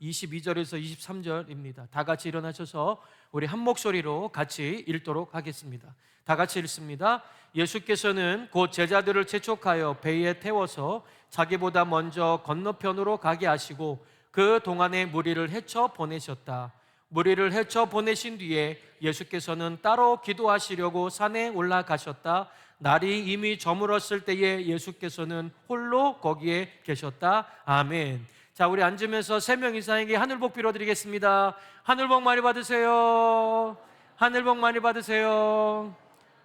22절에서 23절입니다. 다 같이 일어나셔서 우리 한 목소리로 같이 읽도록 하겠습니다. 다 같이 읽습니다. 예수께서는 곧 제자들을 재촉하여 배에 태워서 자기보다 먼저 건너편으로 가게 하시고 그 동안에 무리를 헤쳐 보내셨다. 무리를 헤쳐 보내신 뒤에 예수께서는 따로 기도하시려고 산에 올라가셨다. 날이 이미 저물었을 때에 예수께서는 홀로 거기에 계셨다. 아멘. 자, 우리 앉으면서 3명 이상에게 하늘복 빌어드리겠습니다. 하늘복 많이 받으세요. 하늘복 많이 받으세요.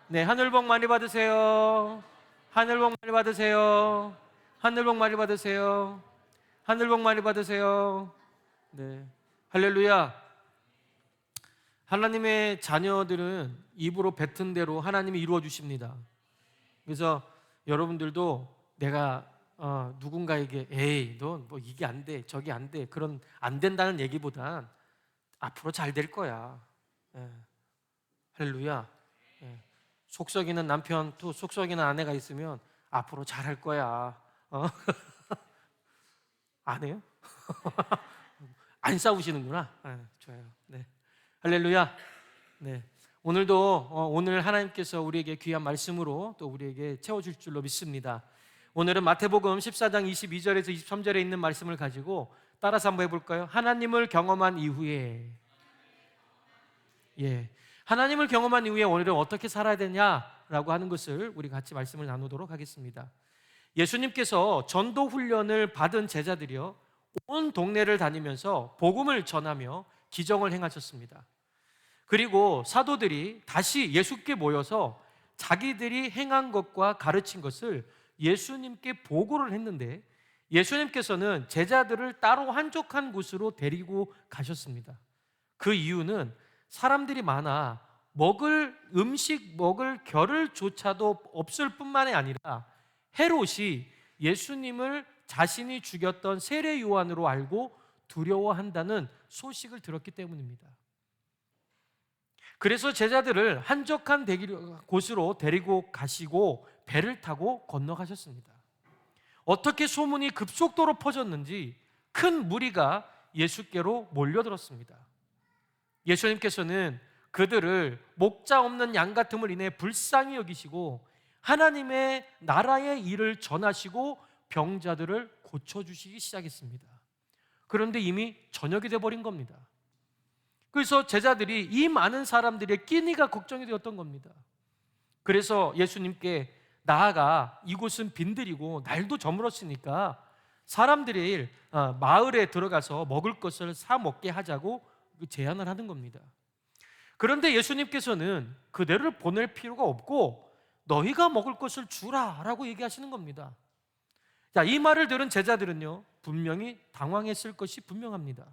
네, 하늘복 많이 받으세요. 하늘복 많이 받으세요. 하늘복 많이 받으세요. 하늘복 많이 받으세요. 네, 할렐루야. 하나님의 자녀들은 입으로 뱉은 대로 하나님이 이루어 주십니다. 그래서 여러분들도 내가 누군가에게 에이 너 뭐 이게 안 돼, 저기 안 돼, 그런 안 된다는 얘기보단 앞으로 잘 될 거야. 예. 할렐루야. 예. 속썩이는 남편 또 속썩이는 아내가 있으면 앞으로 잘 할 거야. 안 해요? 안 싸우시는구나. 좋아요. 네. 할렐루야. 네. 오늘도 오늘 하나님께서 우리에게 귀한 말씀으로 또 우리에게 채워줄 줄로 믿습니다. 오늘은 마태복음 14장 22절에서 23절에 있는 말씀을 가지고 따라서 한번 해볼까요? 하나님을 경험한 이후에, 하나님을 경험한 이후에 오늘은 어떻게 살아야 되냐라고 하는 것을 우리 같이 말씀을 나누도록 하겠습니다. 예수님께서 전도 훈련을 받은 제자들이요, 온 동네를 다니면서 복음을 전하며 기적을 행하셨습니다. 그리고 사도들이 다시 예수께 모여서 자기들이 행한 것과 가르친 것을 예수님께 보고를 했는데, 예수님께서는 제자들을 따로 한적한 곳으로 데리고 가셨습니다. 그 이유는 사람들이 많아 먹을 겨를조차도 없을 뿐만이 아니라 헤롯이 예수님을 자신이 죽였던 세례 요한으로 알고 두려워한다는 소식을 들었기 때문입니다. 그래서 제자들을 한적한 곳으로 데리고 가시고 배를 타고 건너가셨습니다. 어떻게 소문이 급속도로 퍼졌는지 큰 무리가 예수께로 몰려들었습니다. 예수님께서는 그들을 목자 없는 양 같음을 인해 불쌍히 여기시고 하나님의 나라의 일을 전하시고 병자들을 고쳐주시기 시작했습니다. 그런데 이미 저녁이 돼버린 겁니다. 그래서 제자들이 이 많은 사람들의 끼니가 걱정이 되었던 겁니다. 그래서 예수님께 나아가 이곳은 빈들이고 날도 저물었으니까 사람들이 마을에 들어가서 먹을 것을 사 먹게 하자고 제안을 하는 겁니다. 그런데 예수님께서는 그들을 보낼 필요가 없고 너희가 먹을 것을 주라라고 얘기하시는 겁니다. 자, 이 말을 들은 제자들은요, 분명히 당황했을 것이 분명합니다.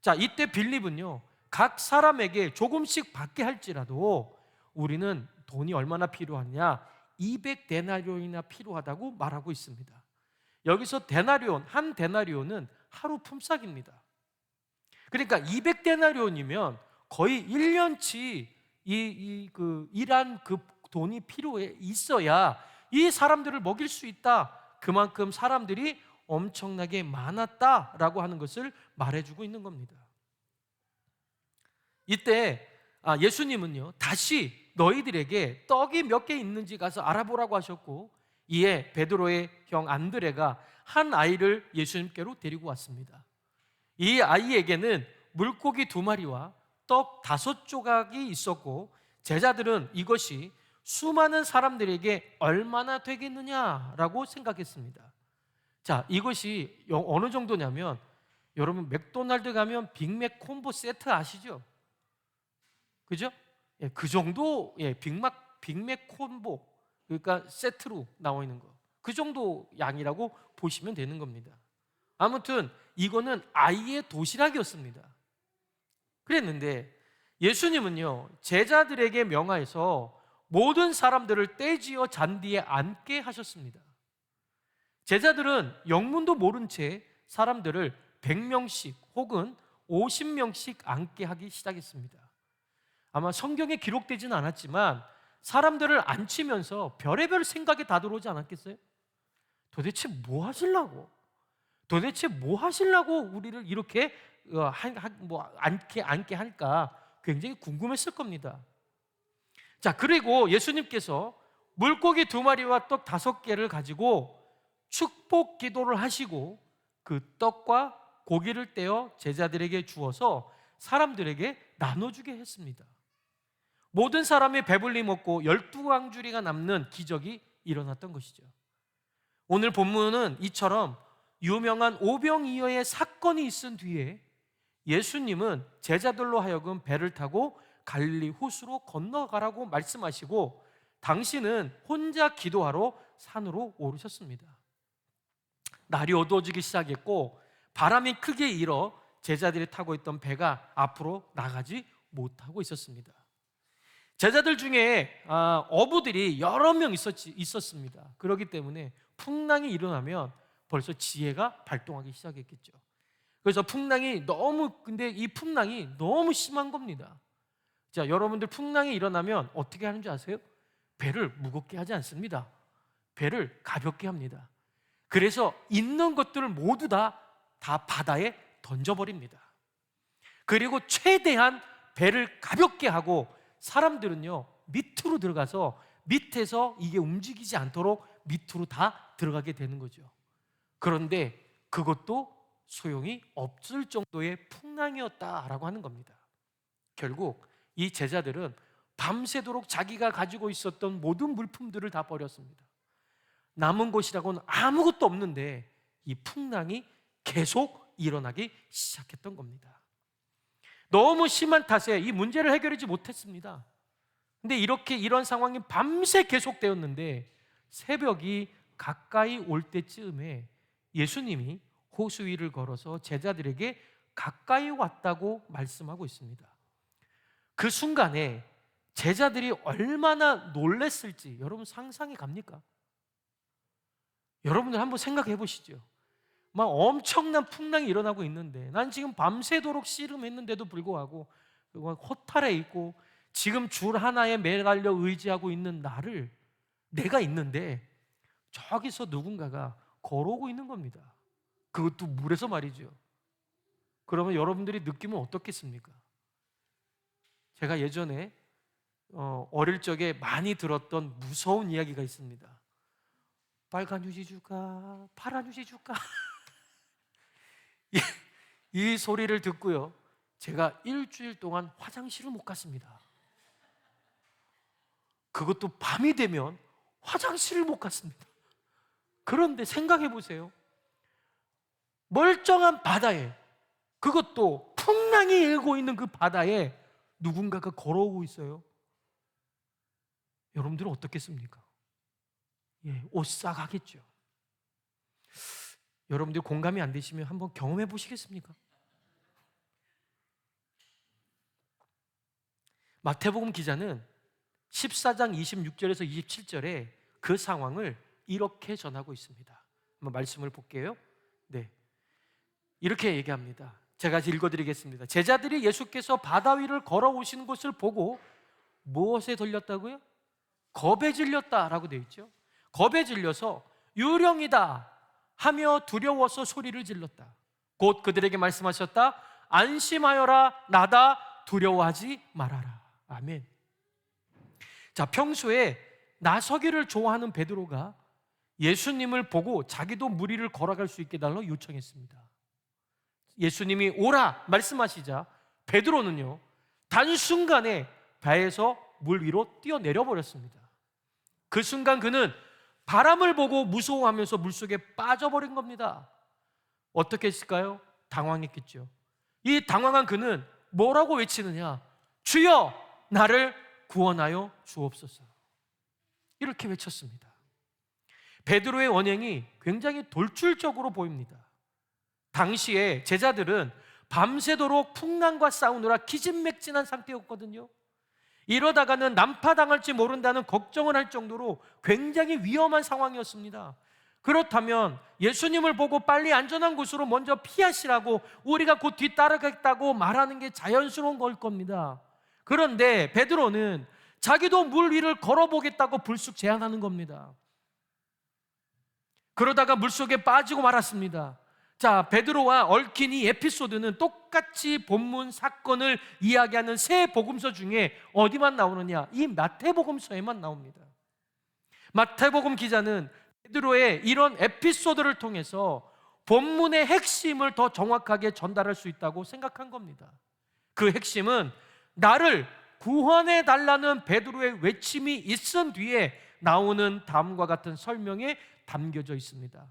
자, 이때 빌립은요, 각 사람에게 조금씩 받게 할지라도 우리는 돈이 얼마나 필요하냐, 200데나리온이나 필요하다고 말하고 있습니다. 여기서 데나리온, 한 데나리온은 하루 품삯입니다. 그러니까 200데나리온이면 거의 1년치 일한 그 돈이 필요해 있어야 이 사람들을 먹일 수 있다. 그만큼 사람들이 엄청나게 많았다라고 하는 것을 말해주고 있는 겁니다. 이때 예수님은요, 다시 너희들에게 떡이 몇 개 있는지 가서 알아보라고 하셨고, 이에 베드로의 형 안드레가 한 아이를 예수님께로 데리고 왔습니다. 이 아이에게는 물고기 2마리와 떡 5조각이 있었고, 제자들은 이것이 수많은 사람들에게 얼마나 되겠느냐라고 생각했습니다. 자, 이것이 어느 정도냐면, 여러분 맥도날드 가면 빅맥 콤보 세트 아시죠? 그죠? 그 정도, 빅맥 콤보, 그러니까 세트로 나와 있는 거, 그 정도 양이라고 보시면 되는 겁니다. 아무튼 이거는 아이의 도시락이었습니다. 그랬는데 예수님은요, 제자들에게 명하여서 모든 사람들을 떼지어 잔디에 앉게 하셨습니다. 제자들은 영문도 모른 채 사람들을 100명씩 혹은 50명씩 앉게 하기 시작했습니다. 아마 성경에 기록되지는 않았지만 사람들을 앉히면서 별의별 생각이 다 들어오지 않았겠어요? 도대체 뭐 하시려고? 도대체 뭐 하시려고 우리를 이렇게 앉게 할까 굉장히 궁금했을 겁니다. 자, 그리고 예수님께서 물고기 2마리와 떡 5개를 가지고 축복 기도를 하시고 그 떡과 고기를 떼어 제자들에게 주어서 사람들에게 나눠주게 했습니다. 모든 사람이 배불리 먹고 12광주리가 남는 기적이 일어났던 것이죠. 오늘 본문은 이처럼 유명한 오병이어의 사건이 있은 뒤에 예수님은 제자들로 하여금 배를 타고 갈릴리 호수로 건너가라고 말씀하시고 당신은 혼자 기도하러 산으로 오르셨습니다. 날이 어두워지기 시작했고 바람이 크게 일어 제자들이 타고 있던 배가 앞으로 나가지 못하고 있었습니다. 제자들 중에 어부들이 여러 명 있었습니다. 그렇기 때문에 풍랑이 일어나면 벌써 지혜가 발동하기 시작했겠죠. 그래서 근데 이 풍랑이 너무 심한 겁니다. 자, 여러분들 풍랑이 일어나면 어떻게 하는 줄 아세요? 배를 무겁게 하지 않습니다. 배를 가볍게 합니다. 그래서 있는 것들을 모두 다 바다에 던져버립니다. 그리고 최대한 배를 가볍게 하고 사람들은요 밑으로 들어가서 밑에서 이게 움직이지 않도록 밑으로 다 들어가게 되는 거죠. 그런데 그것도 소용이 없을 정도의 풍랑이었다라고 하는 겁니다. 결국 이 제자들은 밤새도록 자기가 가지고 있었던 모든 물품들을 다 버렸습니다. 남은 곳이라고는 아무것도 없는데 이 풍랑이 계속 일어나기 시작했던 겁니다. 너무 심한 탓에 이 문제를 해결하지 못했습니다. 근데 이런 상황이 밤새 계속되었는데 새벽이 가까이 올 때쯤에 예수님이 호수 위를 걸어서 제자들에게 가까이 왔다고 말씀하고 있습니다. 그 순간에 제자들이 얼마나 놀랐을지 여러분 상상이 갑니까? 여러분들 한번 생각해 보시죠. 막 엄청난 풍랑이 일어나고 있는데 난 지금 밤새도록 씨름했는데도 불구하고 허탈해 있고 지금 줄 하나에 매달려 의지하고 있는 내가 있는데 저기서 누군가가 걸어오고 있는 겁니다. 그것도 물에서 말이죠. 그러면 여러분들이 느끼면 어떻겠습니까? 제가 예전에 어릴 적에 많이 들었던 무서운 이야기가 있습니다. 빨간 휴지 줄까? 파란 휴지 줄까? 이 소리를 듣고요 제가 일주일 동안 화장실을 못 갔습니다. 그것도 밤이 되면 화장실을 못 갔습니다. 그런데 생각해 보세요. 멀쩡한 바다에, 그것도 풍랑이 일고 있는 그 바다에 누군가가 걸어오고 있어요. 여러분들은 어떻겠습니까? 오싹하겠죠. 여러분들 공감이 안 되시면 한번 경험해 보시겠습니까? 마태복음 기자는 14장 26절에서 27절에 그 상황을 이렇게 전하고 있습니다. 한번 말씀을 볼게요. 네, 이렇게 얘기합니다. 제가 읽어드리겠습니다. 제자들이 예수께서 바다 위를 걸어오시는 것을 보고 무엇에 들렸다고요? 겁에 질렸다라고 되어 있죠. 겁에 질려서 유령이다 하며 두려워서 소리를 질렀다. 곧 그들에게 말씀하셨다. 안심하여라, 나다, 두려워하지 말아라. 아멘. 자, 평소에 나서기를 좋아하는 베드로가 예수님을 보고 자기도 물 위를 걸어갈 수 있게 달라고 요청했습니다. 예수님이 오라 말씀하시자 베드로는요 단순간에 배에서 물 위로 뛰어내려 버렸습니다. 그 순간 그는 바람을 보고 무서워하면서 물속에 빠져버린 겁니다. 어떻게 했을까요? 당황했겠죠. 이 당황한 그는 뭐라고 외치느냐? 주여 나를 구원하여 주옵소서. 이렇게 외쳤습니다. 베드로의 언행이 굉장히 돌출적으로 보입니다. 당시에 제자들은 밤새도록 풍랑과 싸우느라 기진맥진한 상태였거든요. 이러다가는 난파당할지 모른다는 걱정을 할 정도로 굉장히 위험한 상황이었습니다. 그렇다면 예수님을 보고 빨리 안전한 곳으로 먼저 피하시라고 우리가 곧 뒤따르겠다고 말하는 게 자연스러운 걸 겁니다. 그런데 베드로는 자기도 물 위를 걸어보겠다고 불쑥 제안하는 겁니다. 그러다가 물속에 빠지고 말았습니다. 자, 베드로와 얽힌 이 에피소드는 똑같이 본문 사건을 이야기하는 세 복음서 중에 어디만 나오느냐? 이 마태복음서에만 나옵니다. 마태복음 기자는 베드로의 이런 에피소드를 통해서 본문의 핵심을 더 정확하게 전달할 수 있다고 생각한 겁니다. 그 핵심은 나를 구원해 달라는 베드로의 외침이 있은 뒤에 나오는 다음과 같은 설명에 담겨져 있습니다.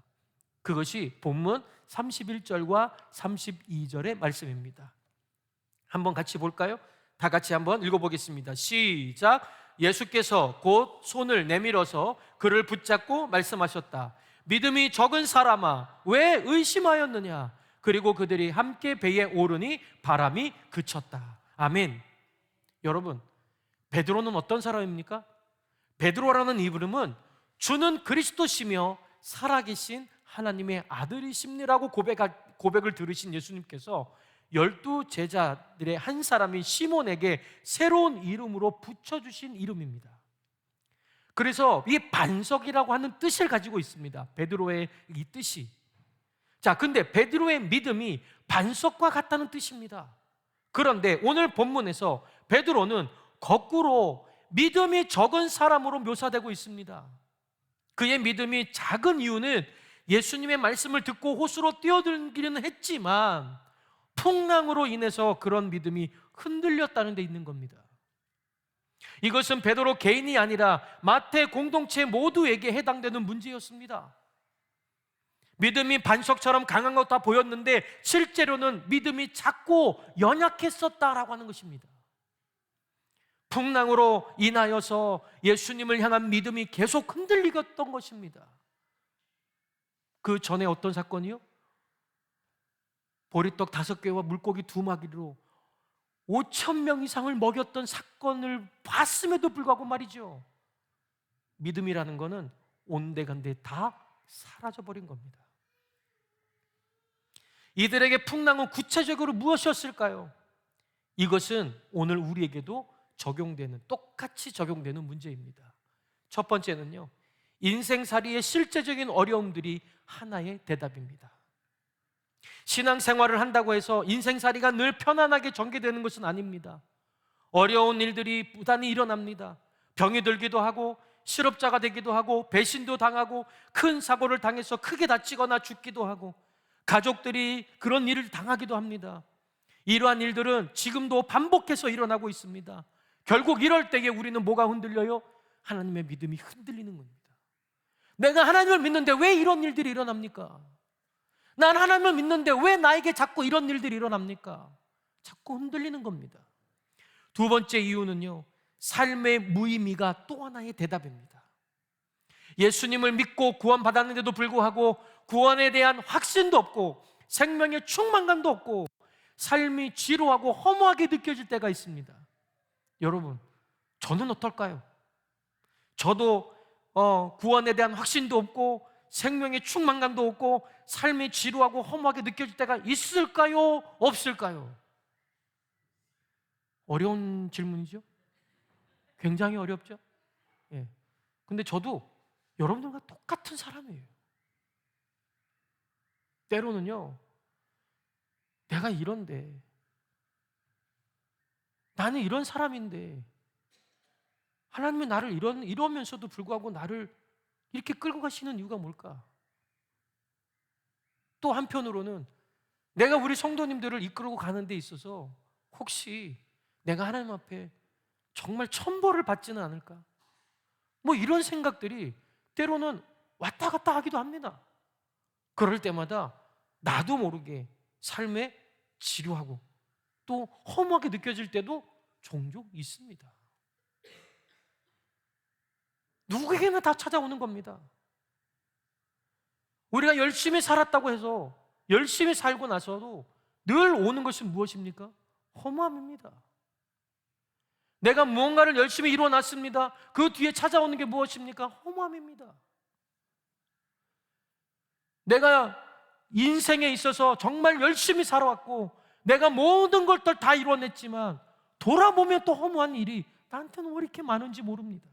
그것이 본문 31절과 32절의 말씀입니다. 한번 같이 볼까요? 다 같이 한번 읽어보겠습니다. 시작. 예수께서 곧 손을 내밀어서 그를 붙잡고 말씀하셨다. 믿음이 적은 사람아, 왜 의심하였느냐? 그리고 그들이 함께 배에 오르니 바람이 그쳤다. 아멘. 여러분, 베드로는 어떤 사람입니까? 베드로라는 이름은 주는 그리스도시며 살아계신 하나님의 아들이십니라고 고백을 들으신 예수님께서 12 제자들의 한 사람인 시몬에게 새로운 이름으로 붙여주신 이름입니다. 그래서 이 반석이라고 하는 뜻을 가지고 있습니다. 베드로의 이 뜻이. 자, 근데 베드로의 믿음이 반석과 같다는 뜻입니다. 그런데 오늘 본문에서 베드로는 거꾸로 믿음이 적은 사람으로 묘사되고 있습니다. 그의 믿음이 작은 이유는 예수님의 말씀을 듣고 호수로 뛰어들기는 했지만 풍랑으로 인해서 그런 믿음이 흔들렸다는 데 있는 겁니다. 이것은 베드로 개인이 아니라 마태 공동체 모두에게 해당되는 문제였습니다. 믿음이 반석처럼 강한 것 다 보였는데 실제로는 믿음이 작고 연약했었다라고 하는 것입니다. 풍랑으로 인하여서 예수님을 향한 믿음이 계속 흔들리던 것입니다. 그 전에 어떤 사건이요? 보리떡 5개와 물고기 2마리로 5,000명 이상을 먹였던 사건을 봤음에도 불구하고 말이죠, 믿음이라는 것은 온데간데 다 사라져버린 겁니다. 이들에게 풍랑은 구체적으로 무엇이었을까요? 이것은 오늘 우리에게도 똑같이 적용되는 문제입니다. 첫 번째는요, 인생살이의 실제적인 어려움들이 하나의 대답입니다. 신앙생활을 한다고 해서 인생살이가 늘 편안하게 전개되는 것은 아닙니다. 어려운 일들이 부단히 일어납니다. 병이 들기도 하고 실업자가 되기도 하고 배신도 당하고 큰 사고를 당해서 크게 다치거나 죽기도 하고 가족들이 그런 일을 당하기도 합니다. 이러한 일들은 지금도 반복해서 일어나고 있습니다. 결국 이럴 때에 우리는 뭐가 흔들려요? 하나님의 믿음이 흔들리는 겁니다. 내가 하나님을 믿는데 왜 이런 일들이 일어납니까? 난 하나님을 믿는데 왜 나에게 자꾸 이런 일들이 일어납니까? 자꾸 흔들리는 겁니다. 두 번째 이유는요, 삶의 무의미가 또 하나의 대답입니다. 예수님을 믿고 구원받았는데도 불구하고 구원에 대한 확신도 없고 생명의 충만감도 없고 삶이 지루하고 허무하게 느껴질 때가 있습니다. 여러분, 저는 어떨까요? 저도 구원에 대한 확신도 없고 생명의 충만감도 없고 삶이 지루하고 허무하게 느껴질 때가 있을까요? 없을까요? 어려운 질문이죠? 굉장히 어렵죠? 예. 근데 저도 여러분들과 똑같은 사람이에요. 때로는요, 내가 이런데, 나는 이런 사람인데 하나님이 나를 이러면서도 불구하고 나를 이렇게 끌고 가시는 이유가 뭘까? 또 한편으로는 내가 우리 성도님들을 이끌고 가는 데 있어서 혹시 내가 하나님 앞에 정말 천벌을 받지는 않을까? 뭐 이런 생각들이 때로는 왔다 갔다 하기도 합니다. 그럴 때마다 나도 모르게 삶에 지루하고 또 허무하게 느껴질 때도 종종 있습니다. 누구에게나 다 찾아오는 겁니다. 우리가 열심히 살았다고 해서 열심히 살고 나서도 늘 오는 것은 무엇입니까? 허무함입니다. 내가 무언가를 열심히 이뤄놨습니다. 그 뒤에 찾아오는 게 무엇입니까? 허무함입니다. 내가 인생에 있어서 정말 열심히 살아왔고 내가 모든 것들 다 이뤄냈지만 돌아보면 또 허무한 일이 나한테는 왜 이렇게 많은지 모릅니다.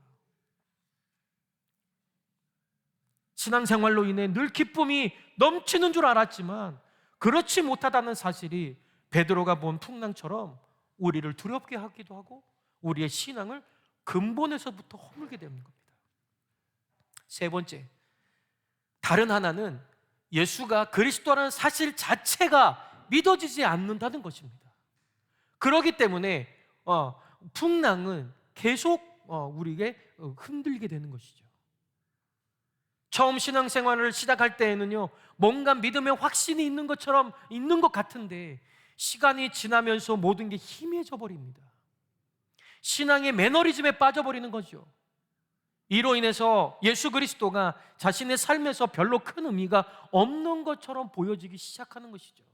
신앙생활로 인해 늘 기쁨이 넘치는 줄 알았지만 그렇지 못하다는 사실이 베드로가 본 풍랑처럼 우리를 두렵게 하기도 하고 우리의 신앙을 근본에서부터 허물게 되는 겁니다. 세 번째, 다른 하나는 예수가 그리스도라는 사실 자체가 믿어지지 않는다는 것입니다. 그렇기 때문에 풍랑은 계속 우리에게 흔들게 되는 것이죠. 처음 신앙생활을 시작할 때에는요, 뭔가 믿음의 확신이 있는 것처럼 있는 것 같은데 시간이 지나면서 모든 게 희미해져 버립니다. 신앙의 매너리즘에 빠져버리는 거죠. 이로 인해서 예수 그리스도가 자신의 삶에서 별로 큰 의미가 없는 것처럼 보여지기 시작하는 것이죠.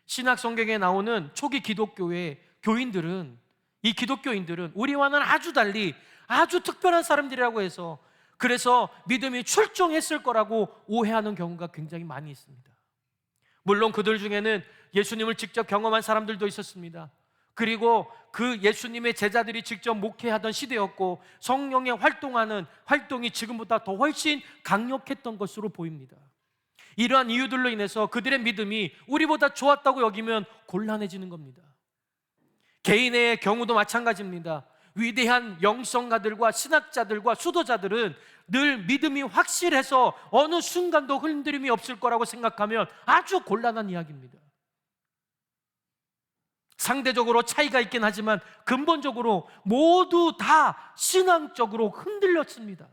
신약 성경에 나오는 초기 기독교의 교인들은, 이 기독교인들은 우리와는 아주 달리 아주 특별한 사람들이라고 해서 그래서 믿음이 출중했을 거라고 오해하는 경우가 굉장히 많이 있습니다. 물론 그들 중에는 예수님을 직접 경험한 사람들도 있었습니다. 그리고 그 예수님의 제자들이 직접 목회하던 시대였고 성령의 활동이 지금보다 더 훨씬 강력했던 것으로 보입니다. 이러한 이유들로 인해서 그들의 믿음이 우리보다 좋았다고 여기면 곤란해지는 겁니다. 개인의 경우도 마찬가지입니다. 위대한 영성가들과 신학자들과 수도자들은 늘 믿음이 확실해서 어느 순간도 흔들림이 없을 거라고 생각하면 아주 곤란한 이야기입니다. 상대적으로 차이가 있긴 하지만 근본적으로 모두 다 신앙적으로 흔들렸습니다.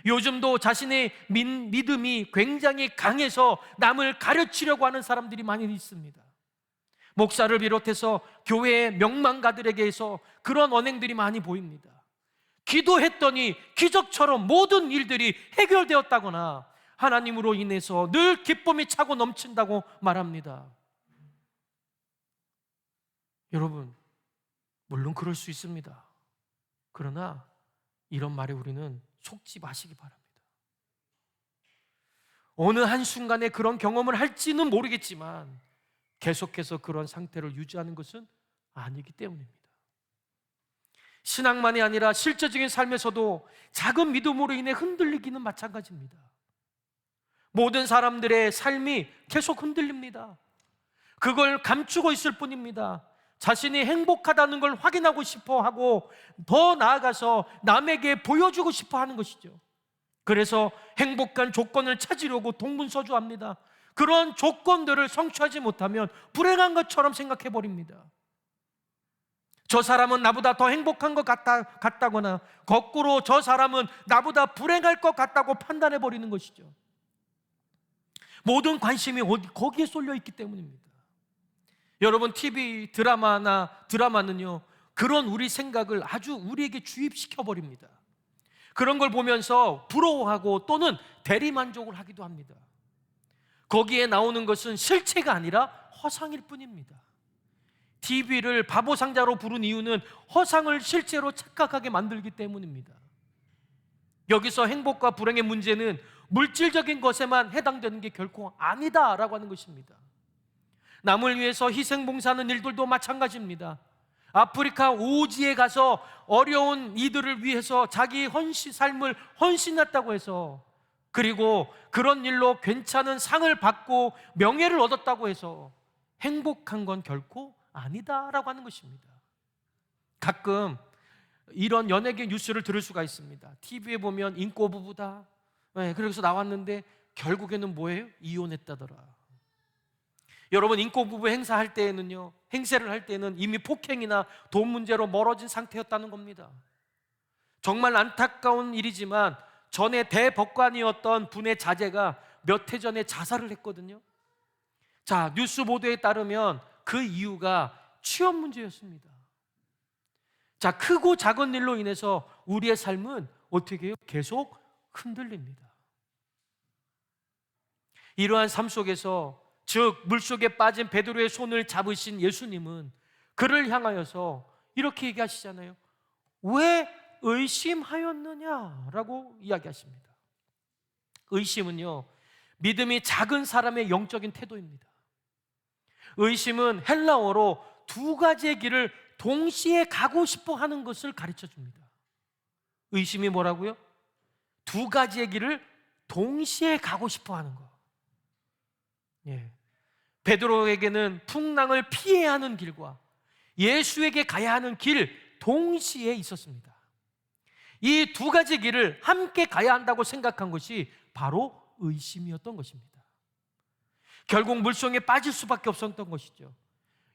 요즘도 자신의 믿음이 굉장히 강해서 남을 가르치려고 하는 사람들이 많이 있습니다. 목사를 비롯해서 교회의 명망가들에게서 그런 언행들이 많이 보입니다. 기도했더니 기적처럼 모든 일들이 해결되었다거나 하나님으로 인해서 늘 기쁨이 차고 넘친다고 말합니다. 여러분, 물론 그럴 수 있습니다. 그러나 이런 말에 우리는 속지 마시기 바랍니다. 어느 한순간에 그런 경험을 할지는 모르겠지만 계속해서 그런 상태를 유지하는 것은 아니기 때문입니다. 신앙만이 아니라 실제적인 삶에서도 작은 믿음으로 인해 흔들리기는 마찬가지입니다. 모든 사람들의 삶이 계속 흔들립니다. 그걸 감추고 있을 뿐입니다. 자신이 행복하다는 걸 확인하고 싶어 하고 더 나아가서 남에게 보여주고 싶어 하는 것이죠. 그래서 행복한 조건을 찾으려고 동분서주합니다. 그런 조건들을 성취하지 못하면 불행한 것처럼 생각해 버립니다. 저 사람은 나보다 더 행복한 것 같다거나 거꾸로 저 사람은 나보다 불행할 것 같다고 판단해 버리는 것이죠. 모든 관심이 거기에 쏠려 있기 때문입니다. 여러분, TV 드라마는요, 그런 우리 생각을 아주 우리에게 주입시켜 버립니다. 그런 걸 보면서 부러워하고 또는 대리만족을 하기도 합니다. 거기에 나오는 것은 실체가 아니라 허상일 뿐입니다. TV를 바보상자로 부른 이유는 허상을 실제로 착각하게 만들기 때문입니다. 여기서 행복과 불행의 문제는 물질적인 것에만 해당되는 게 결코 아니다라고 하는 것입니다. 남을 위해서 희생봉사하는 일들도 마찬가지입니다. 아프리카 오지에 가서 어려운 이들을 위해서 자기 삶을 헌신했다고 해서, 그리고 그런 일로 괜찮은 상을 받고 명예를 얻었다고 해서 행복한 건 결코 아니다라고 하는 것입니다. 가끔 이런 연예계 뉴스를 들을 수가 있습니다. TV에 보면 인꼬 부부다, 그래서 나왔는데 결국에는 뭐예요? 이혼했다더라. 여러분, 인꼬부부 행세를 할 때는 이미 폭행이나 돈 문제로 멀어진 상태였다는 겁니다. 정말 안타까운 일이지만 전에 대법관이었던 분의 자제가 몇 해 전에 자살을 했거든요. 자, 뉴스 보도에 따르면 그 이유가 취업 문제였습니다. 자, 크고 작은 일로 인해서 우리의 삶은 어떻게 해요? 계속 흔들립니다. 이러한 삶 속에서, 즉 물속에 빠진 베드로의 손을 잡으신 예수님은 그를 향하여서 이렇게 얘기하시잖아요. 왜 의심하였느냐라고 이야기하십니다. 의심은요, 믿음이 작은 사람의 영적인 태도입니다. 의심은 헬라어로 두 가지의 길을 동시에 가고 싶어 하는 것을 가르쳐 줍니다. 의심이 뭐라고요? 두 가지의 길을 동시에 가고 싶어 하는 것. 예. 베드로에게는 풍랑을 피해야 하는 길과 예수에게 가야 하는 길 동시에 있었습니다. 이 두 가지 길을 함께 가야 한다고 생각한 것이 바로 의심이었던 것입니다. 결국 물속에 빠질 수밖에 없었던 것이죠.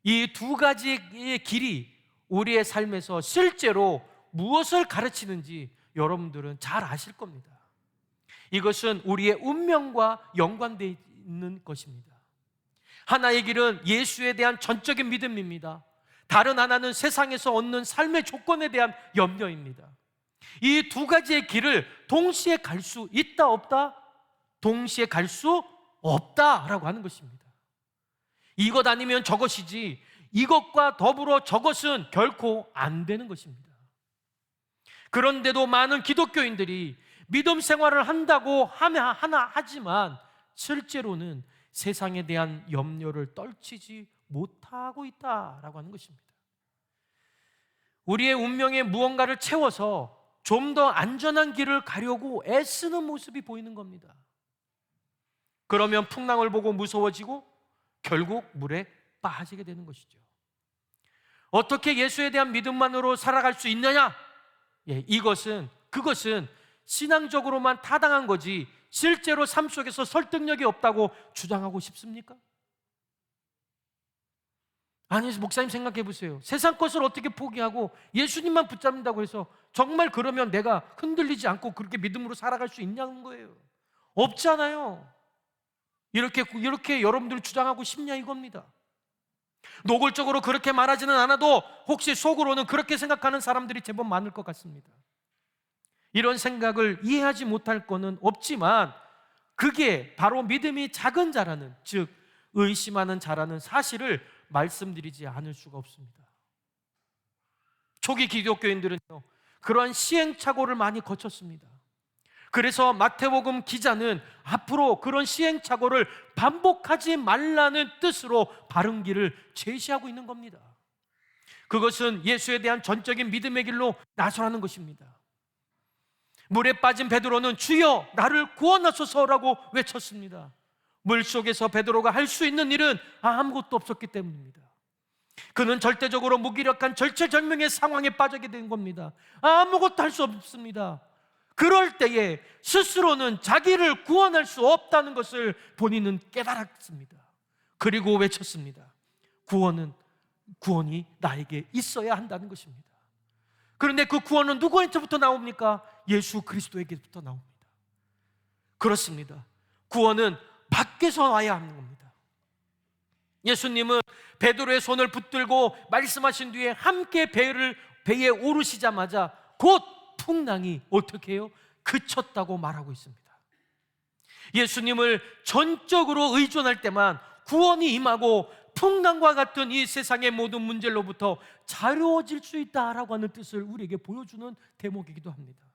이 두 가지의 길이 우리의 삶에서 실제로 무엇을 가르치는지 여러분들은 잘 아실 겁니다. 이것은 우리의 운명과 연관되어 있는 것입니다. 하나의 길은 예수에 대한 전적인 믿음입니다. 다른 하나는 세상에서 얻는 삶의 조건에 대한 염려입니다. 이 두 가지의 길을 동시에 갈 수 있다 없다? 동시에 갈 수 없다라고 하는 것입니다. 이것 아니면 저것이지 이것과 더불어 저것은 결코 안 되는 것입니다. 그런데도 많은 기독교인들이 믿음 생활을 한다고 하지만 실제로는 세상에 대한 염려를 떨치지 못하고 있다라고 하는 것입니다. 우리의 운명에 무언가를 채워서 좀 더 안전한 길을 가려고 애쓰는 모습이 보이는 겁니다. 그러면 풍랑을 보고 무서워지고 결국 물에 빠지게 되는 것이죠. 어떻게 예수에 대한 믿음만으로 살아갈 수 있느냐? 그것은 신앙적으로만 타당한 거지 실제로 삶 속에서 설득력이 없다고 주장하고 싶습니까? 아니, 목사님 생각해 보세요. 세상 것을 어떻게 포기하고 예수님만 붙잡는다고 해서 정말 그러면 내가 흔들리지 않고 그렇게 믿음으로 살아갈 수 있냐는 거예요. 없잖아요. 이렇게 여러분들이 주장하고 싶냐 이겁니다. 노골적으로 그렇게 말하지는 않아도 혹시 속으로는 그렇게 생각하는 사람들이 제법 많을 것 같습니다. 이런 생각을 이해하지 못할 거는 없지만 그게 바로 믿음이 작은 자라는, 즉 의심하는 자라는 사실을 말씀드리지 않을 수가 없습니다. 초기 기독교인들은요, 그러한 시행착오를 많이 거쳤습니다. 그래서 마태복음 기자는 앞으로 그런 시행착오를 반복하지 말라는 뜻으로 바른 길을 제시하고 있는 겁니다. 그것은 예수에 대한 전적인 믿음의 길로 나서라는 것입니다. 물에 빠진 베드로는 주여 나를 구원하소서라고 외쳤습니다. 물속에서 베드로가 할 수 있는 일은 아무것도 없었기 때문입니다. 그는 절대적으로 무기력한 절체절명의 상황에 빠지게 된 겁니다. 아무것도 할 수 없습니다. 그럴 때에 스스로는 자기를 구원할 수 없다는 것을 본인은 깨달았습니다. 그리고 외쳤습니다. 구원이 나에게 있어야 한다는 것입니다. 그런데 그 구원은 누구한테부터 나옵니까? 예수 그리스도에게부터 나옵니다. 그렇습니다. 구원은 밖에서 와야 하는 겁니다. 예수님은 베드로의 손을 붙들고 말씀하신 뒤에 함께 배에 오르시자마자 곧 풍랑이 어떻게 해요? 그쳤다고 말하고 있습니다. 예수님을 전적으로 의존할 때만 구원이 임하고 풍랑과 같은 이 세상의 모든 문제로부터 자유해질 수 있다라고 하는 뜻을 우리에게 보여주는 대목이기도 합니다.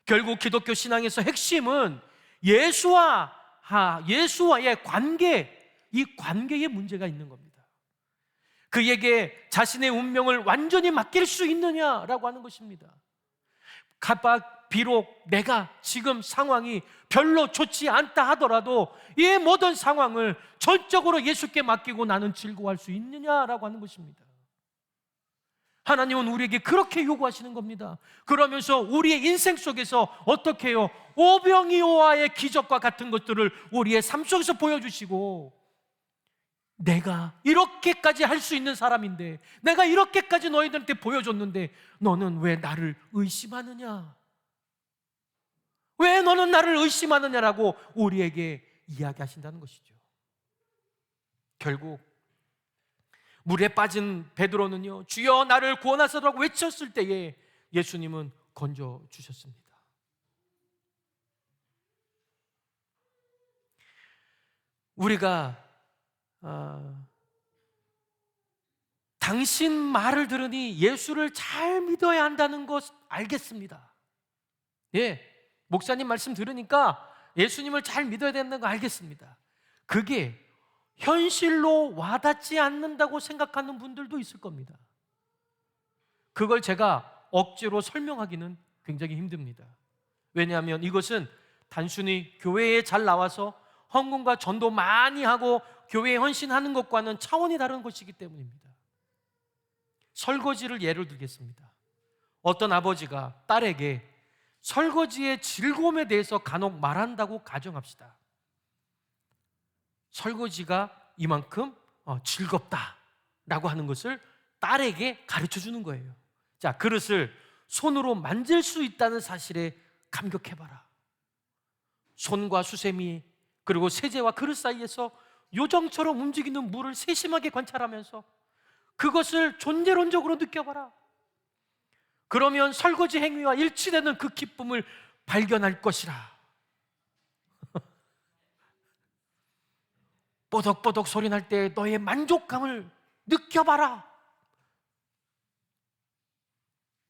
결국 기독교 신앙에서 핵심은 예수와의 관계, 이 관계에 문제가 있는 겁니다. 그에게 자신의 운명을 완전히 맡길 수 있느냐라고 하는 것입니다. 비록 내가 지금 상황이 별로 좋지 않다 하더라도 이 모든 상황을 전적으로 예수께 맡기고 나는 즐거워할 수 있느냐라고 하는 것입니다. 하나님은 우리에게 그렇게 요구하시는 겁니다. 그러면서 우리의 인생 속에서 어떻게 해요? 오병이어와의 기적과 같은 것들을 우리의 삶 속에서 보여주시고, 내가 이렇게까지 할 수 있는 사람인데, 내가 이렇게까지 너희들한테 보여줬는데 너는 왜 나를 의심하느냐? 왜 너는 나를 의심하느냐라고 우리에게 이야기하신다는 것이죠. 결국 물에 빠진 베드로는요, 주여 나를 구원하소서라고 외쳤을 때에 예수님은 건져 주셨습니다. 우리가 당신 말을 들으니 예수를 잘 믿어야 한다는 것 알겠습니다. 목사님 말씀 들으니까 예수님을 잘 믿어야 된다는 거 알겠습니다. 그게 현실로 와닿지 않는다고 생각하는 분들도 있을 겁니다. 그걸 제가 억지로 설명하기는 굉장히 힘듭니다. 왜냐하면 이것은 단순히 교회에 잘 나와서 헌금과 전도 많이 하고 교회에 헌신하는 것과는 차원이 다른 것이기 때문입니다. 설거지를 예를 들겠습니다. 어떤 아버지가 딸에게 설거지의 즐거움에 대해서 간혹 말한다고 가정합시다. 설거지가 이만큼 즐겁다라고 하는 것을 딸에게 가르쳐 주는 거예요. 자, 그릇을 손으로 만질 수 있다는 사실에 감격해봐라. 손과 수세미 그리고 세제와 그릇 사이에서 요정처럼 움직이는 물을 세심하게 관찰하면서 그것을 존재론적으로 느껴봐라. 그러면 설거지 행위와 일치되는 그 기쁨을 발견할 것이라. 뽀덕뽀덕 소리 날 때 너의 만족감을 느껴봐라.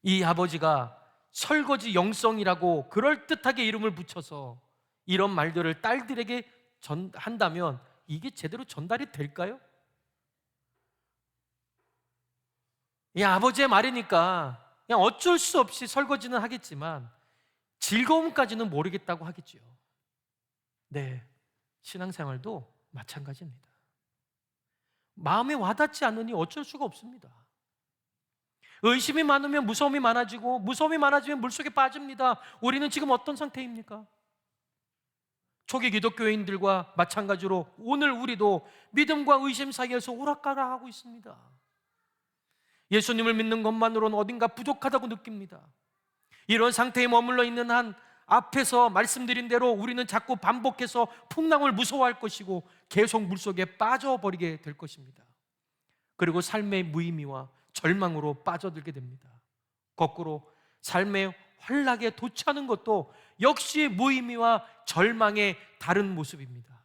이 아버지가 설거지 영성이라고 그럴듯하게 이름을 붙여서 이런 말들을 딸들에게 한다면 이게 제대로 전달이 될까요? 이 아버지의 말이니까 그냥 어쩔 수 없이 설거지는 하겠지만 즐거움까지는 모르겠다고 하겠죠. 네, 신앙생활도 마찬가지입니다. 마음에 와닿지 않으니 어쩔 수가 없습니다. 의심이 많으면 무서움이 많아지고 무서움이 많아지면 물속에 빠집니다. 우리는 지금 어떤 상태입니까? 초기 기독교인들과 마찬가지로 오늘 우리도 믿음과 의심 사이에서 오락가락하고 있습니다. 예수님을 믿는 것만으로는 어딘가 부족하다고 느낍니다. 이런 상태에 머물러 있는 한 앞에서 말씀드린 대로 우리는 자꾸 반복해서 풍랑을 무서워할 것이고 계속 물속에 빠져버리게 될 것입니다. 그리고 삶의 무의미와 절망으로 빠져들게 됩니다. 거꾸로 삶의 환락에 도취하는 것도 역시 무의미와 절망의 다른 모습입니다.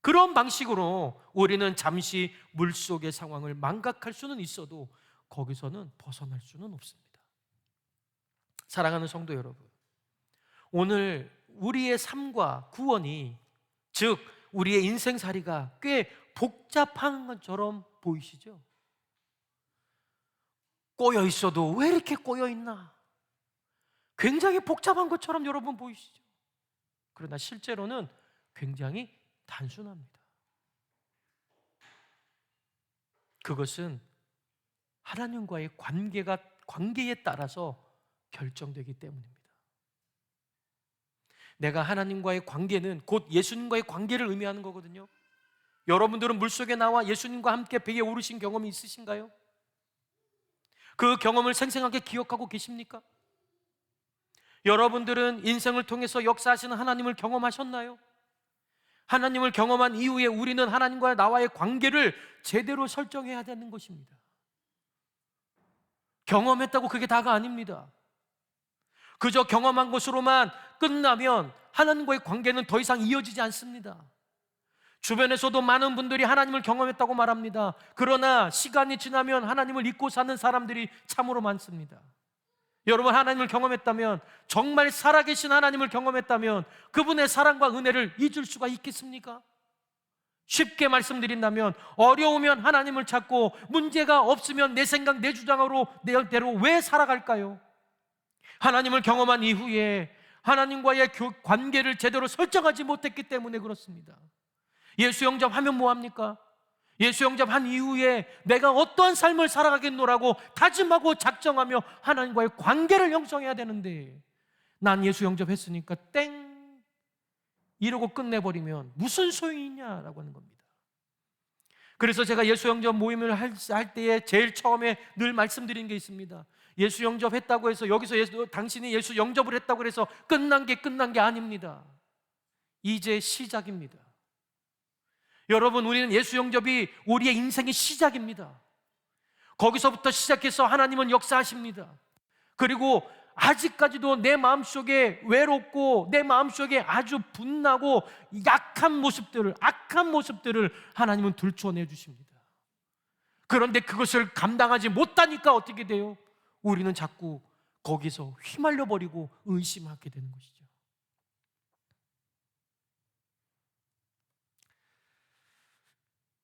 그런 방식으로 우리는 잠시 물속의 상황을 망각할 수는 있어도 거기서는 벗어날 수는 없습니다. 사랑하는 성도 여러분, 오늘 우리의 삶과 구원이, 즉 우리의 인생살이가 꽤 복잡한 것처럼 보이시죠? 꼬여 있어도 왜 이렇게 꼬여 있나? 굉장히 복잡한 것처럼 여러분 보이시죠? 그러나 실제로는 굉장히 단순합니다. 그것은 하나님과의 관계에 따라서 결정되기 때문입니다. 내가 하나님과의 관계는 곧 예수님과의 관계를 의미하는 거거든요. 여러분들은 물속에 나와 예수님과 함께 배에 오르신 경험이 있으신가요? 그 경험을 생생하게 기억하고 계십니까? 여러분들은 인생을 통해서 역사하시는 하나님을 경험하셨나요? 하나님을 경험한 이후에 우리는 하나님과 나와의 관계를 제대로 설정해야 되는 것입니다. 경험했다고 그게 다가 아닙니다. 그저 경험한 것으로만 끝나면 하나님과의 관계는 더 이상 이어지지 않습니다. 주변에서도 많은 분들이 하나님을 경험했다고 말합니다. 그러나 시간이 지나면 하나님을 잊고 사는 사람들이 참으로 많습니다. 여러분, 하나님을 경험했다면, 정말 살아계신 하나님을 경험했다면 그분의 사랑과 은혜를 잊을 수가 있겠습니까? 쉽게 말씀드린다면, 어려우면 하나님을 찾고 문제가 없으면 내 생각, 내 주장으로 내 대로 왜 살아갈까요? 하나님을 경험한 이후에 하나님과의 관계를 제대로 설정하지 못했기 때문에 그렇습니다. 예수 영접하면 뭐합니까? 예수 영접한 이후에 내가 어떠한 삶을 살아가겠노라고 다짐하고 작정하며 하나님과의 관계를 형성해야 되는데, 난 예수 영접했으니까 땡 이러고 끝내버리면 무슨 소용이 있냐라고 하는 겁니다. 그래서 제가 예수 영접 모임을 할 때에 제일 처음에 늘 말씀드린 게 있습니다. 예수 영접했다고 해서 여기서 당신이 예수 영접을 했다고 해서 끝난 게 아닙니다. 이제 시작입니다. 여러분, 우리는 예수 영접이 우리의 인생의 시작입니다. 거기서부터 시작해서 하나님은 역사하십니다. 그리고 아직까지도 내 마음속에 외롭고 내 마음속에 아주 분나고 악한 모습들을 하나님은 들춰내 주십니다. 그런데 그것을 감당하지 못하니까 어떻게 돼요? 우리는 자꾸 거기서 휘말려 버리고 의심하게 되는 것이죠.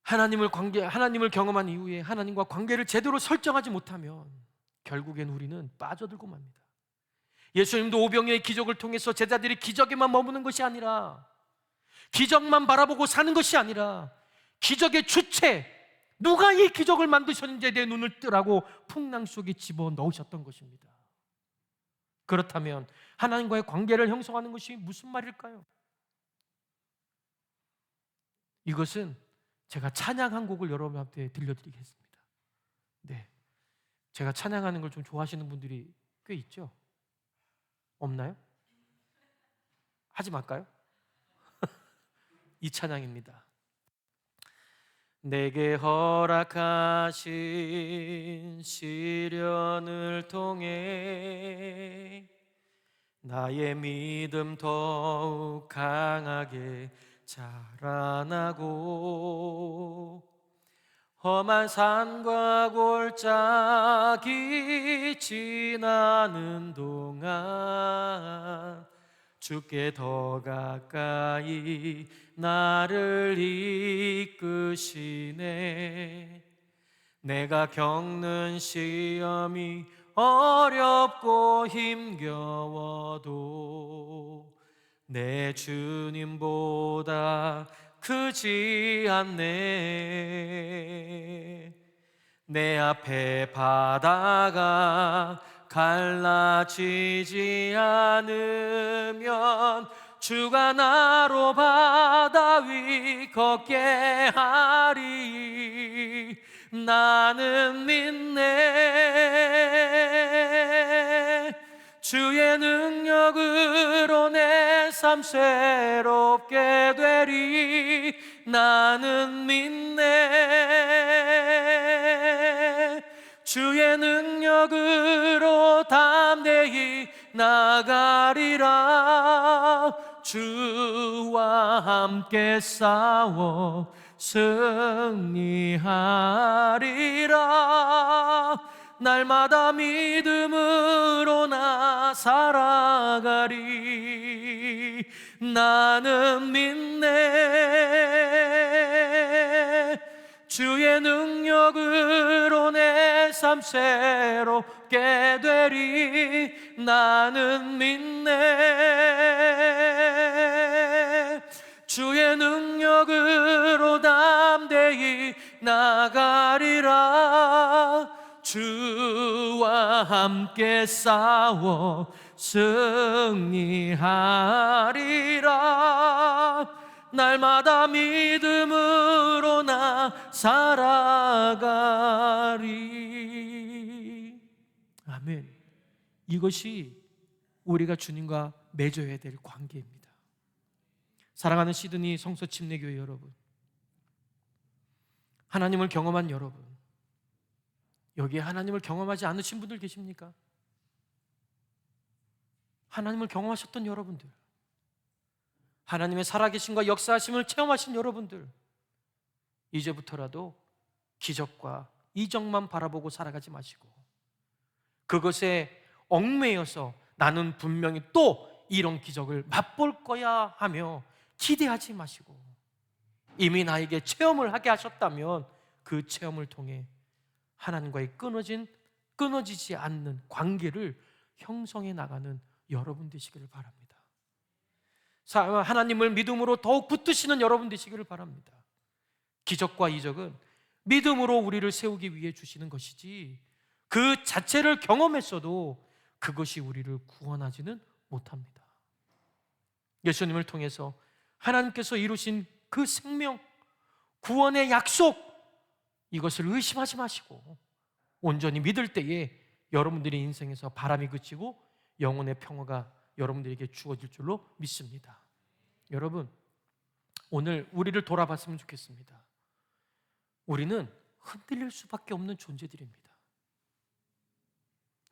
하나님을 경험한 이후에 하나님과 관계를 제대로 설정하지 못하면 결국엔 우리는 빠져들고 맙니다. 예수님도 오병이어의 기적을 통해서 제자들이 기적에만 머무는 것이 아니라 기적만 바라보고 사는 것이 아니라 기적의 주체, 누가 이 기적을 만드셨는지에 대해 눈을 뜨라고 풍랑 속에 집어넣으셨던 것입니다. 그렇다면 하나님과의 관계를 형성하는 것이 무슨 말일까요? 이것은 제가 찬양 한 곡을 여러분한테 들려드리겠습니다. 네, 제가 찬양하는 걸 좀 좋아하시는 분들이 꽤 있죠? 없나요? 하지 말까요? 이 찬양입니다. 내게 허락하신 시련을 통해 나의 믿음 더욱 강하게 자라나고 험한 산과 골짜기 지나는 동안 주께 더 가까이 나를 이끄시네. 내가 겪는 시험이 어렵고 힘겨워도 내 주님보다 크지 않네. 내 앞에 바다가 갈라지지 않으면 주가 나로 바다 위 걷게 하리. 나는 믿네. 주의 능력으로 내 삶 새롭게 되리. 나는 믿네. 주의 능력으로 담대히 나가리라. 주와 함께 싸워 승리하리라. 날마다 믿음으로 나 살아가리. 나는 믿네. 주의 능력으로 내 삶 새롭게 되리. 나는 믿네. 주의 능력으로 담대히 나가리라. 주와 함께 싸워 승리하리라. 날마다 믿음으로 나 살아가리. 아멘. 이것이 우리가 주님과 맺어야 될 관계입니다. 사랑하는 시드니 성서 침례교회 여러분, 하나님을 경험한 여러분, 여기에 하나님을 경험하지 않으신 분들 계십니까? 하나님을 경험하셨던 여러분들, 하나님의 살아계심과 역사하심을 체험하신 여러분들, 이제부터라도 기적과 이적만 바라보고 살아가지 마시고 그것에 얽매여서 나는 분명히 또 이런 기적을 맛볼 거야 하며 기대하지 마시고, 이미 나에게 체험을 하게 하셨다면 그 체험을 통해 하나님과의 끊어지지 않는 관계를 형성해 나가는 여러분 되시기를 바랍니다. 하나님을 믿음으로 더욱 붙드시는 여러분 되시기를 바랍니다. 기적과 이적은 믿음으로 우리를 세우기 위해 주시는 것이지 그 자체를 경험했어도 그것이 우리를 구원하지는 못합니다. 예수님을 통해서 하나님께서 이루신 그 생명, 구원의 약속, 이것을 의심하지 마시고 온전히 믿을 때에 여러분들의 인생에서 바람이 그치고 영혼의 평화가 여러분들에게 주어질 줄로 믿습니다. 여러분, 오늘 우리를 돌아봤으면 좋겠습니다. 우리는 흔들릴 수밖에 없는 존재들입니다.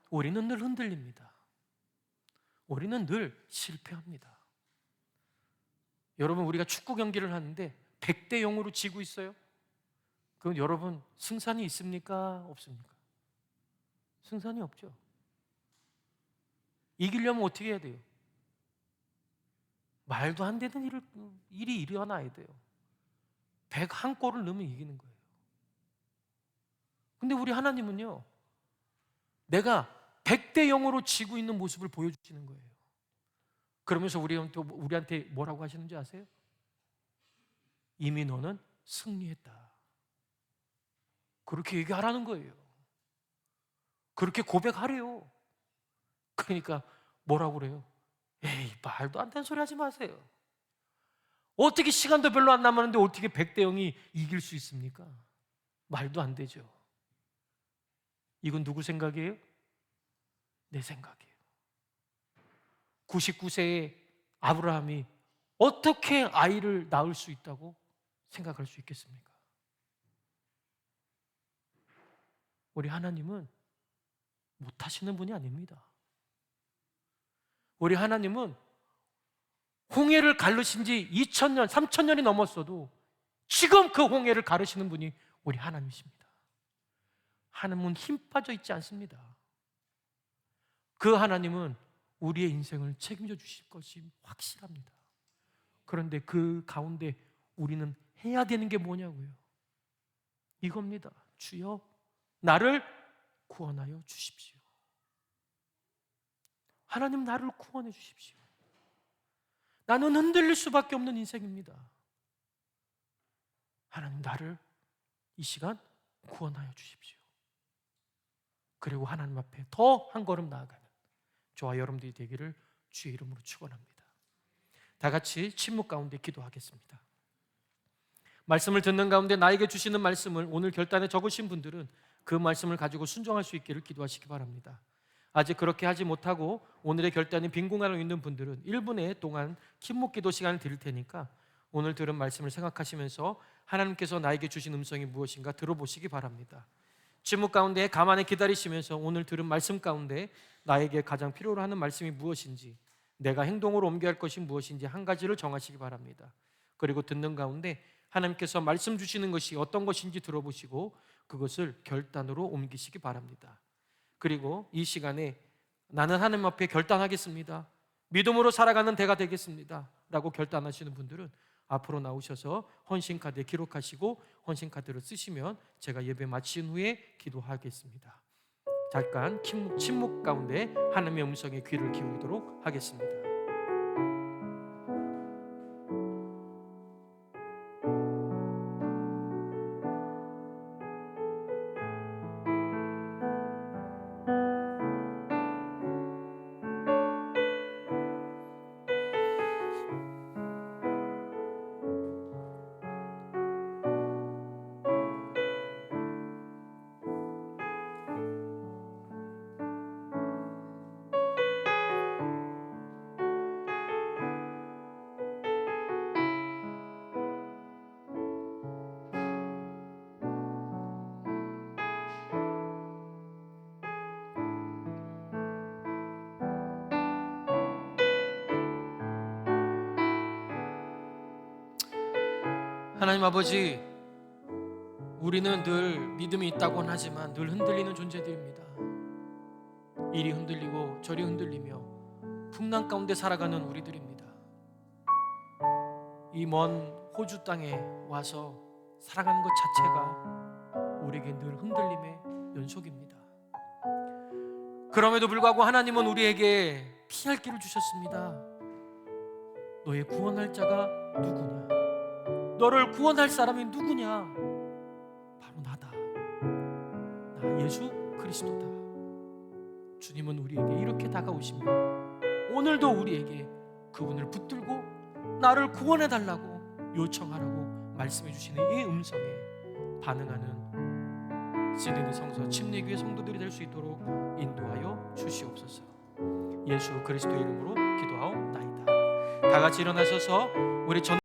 우리는 늘 흔들립니다. 우리는 늘 실패합니다. 여러분, 우리가 축구 경기를 하는데 100대 0으로 지고 있어요. 그럼 여러분, 승산이 있습니까? 없습니까? 승산이 없죠. 이기려면 어떻게 해야 돼요? 말도 안 되는 일이 일어나야 돼요. 101골을 넣으면 이기는 거예요. 근데 우리 하나님은요, 내가 100대 0으로 지고 있는 모습을 보여주시는 거예요. 그러면서 우리한테 뭐라고 하시는지 아세요? 이미 너는 승리했다. 그렇게 얘기하라는 거예요. 그렇게 고백하래요. 그러니까 뭐라고 그래요? 에이, 말도 안 되는 소리 하지 마세요. 어떻게 시간도 별로 안 남았는데 어떻게 100대 0이 이길 수 있습니까? 말도 안 되죠. 이건 누구 생각이에요? 내 생각이에요. 99세의 아브라함이 어떻게 아이를 낳을 수 있다고 생각할 수 있겠습니까? 우리 하나님은 못하시는 분이 아닙니다. 우리 하나님은 홍해를 가르신 지 2000년, 3000년이 넘었어도 지금 그 홍해를 가르시는 분이 우리 하나님이십니다. 하나님은 힘 빠져 있지 않습니다. 그 하나님은 우리의 인생을 책임져 주실 것이 확실합니다. 그런데 그 가운데 우리는 해야 되는 게 뭐냐고요? 이겁니다. 주여, 나를 구원하여 주십시오. 하나님, 나를 구원해 주십시오. 나는 흔들릴 수밖에 없는 인생입니다. 하나님, 나를 이 시간 구원하여 주십시오. 그리고 하나님 앞에 더 한 걸음 나아가는 저와 여러분들이 되기를 주의 이름으로 축원합니다. 다 같이 침묵 가운데 기도하겠습니다. 말씀을 듣는 가운데 나에게 주시는 말씀을 오늘 결단에 적으신 분들은 그 말씀을 가지고 순종할 수 있기를 기도하시기 바랍니다. 아직 그렇게 하지 못하고 오늘의 결단이 빈 공간으로 있는 분들은 1분의 동안 침묵 기도 시간을 드릴 테니까 오늘 들은 말씀을 생각하시면서 하나님께서 나에게 주신 음성이 무엇인가 들어보시기 바랍니다. 침묵 가운데 가만히 기다리시면서 오늘 들은 말씀 가운데 나에게 가장 필요로 하는 말씀이 무엇인지, 내가 행동으로 옮겨야 할 것이 무엇인지 한 가지를 정하시기 바랍니다. 그리고 듣는 가운데 하나님께서 말씀 주시는 것이 어떤 것인지 들어보시고 그것을 결단으로 옮기시기 바랍니다. 그리고 이 시간에 나는 하나님 앞에 결단하겠습니다, 믿음으로 살아가는 대가 되겠습니다 라고 결단하시는 분들은 앞으로 나오셔서 헌신카드에 기록하시고 헌신카드를 쓰시면 제가 예배 마친 후에 기도하겠습니다. 잠깐 침묵 가운데 하나님의 음성에 귀를 기울이도록 하겠습니다. 하나님 아버지, 우리는 늘 믿음이 있다고는 하지만 늘 흔들리는 존재들입니다. 이리 흔들리고 저리 흔들리며 풍랑 가운데 살아가는 우리들입니다. 이 먼 호주 땅에 와서 살아가는 것 자체가 우리에게 늘 흔들림의 연속입니다. 그럼에도 불구하고 하나님은 우리에게 피할 길을 주셨습니다. 너의 구원할 자가 누구냐? 너를 구원할 사람이 누구냐? 바로 나다. 나 예수 그리스도다. 주님은 우리에게 이렇게 다가오시며 오늘도 우리에게 그분을 붙들고 나를 구원해달라고 요청하라고 말씀해 주시는 이 음성에 반응하는 시드니 성서 침례교회 성도들이 될 수 있도록 인도하여 주시옵소서. 예수 그리스도의 이름으로 기도하옵나이다. 다 같이 일어나셔서 우리 전